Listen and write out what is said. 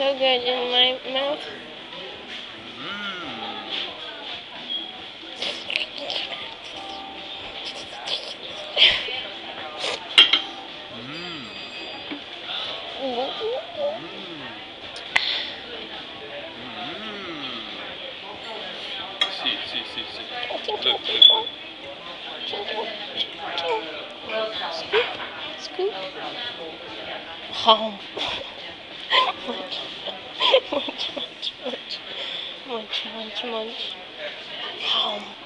so good in my mouth. Look, look, look. Scoop, scoop. Home. Munch, munch, munch, munch, munch. Home.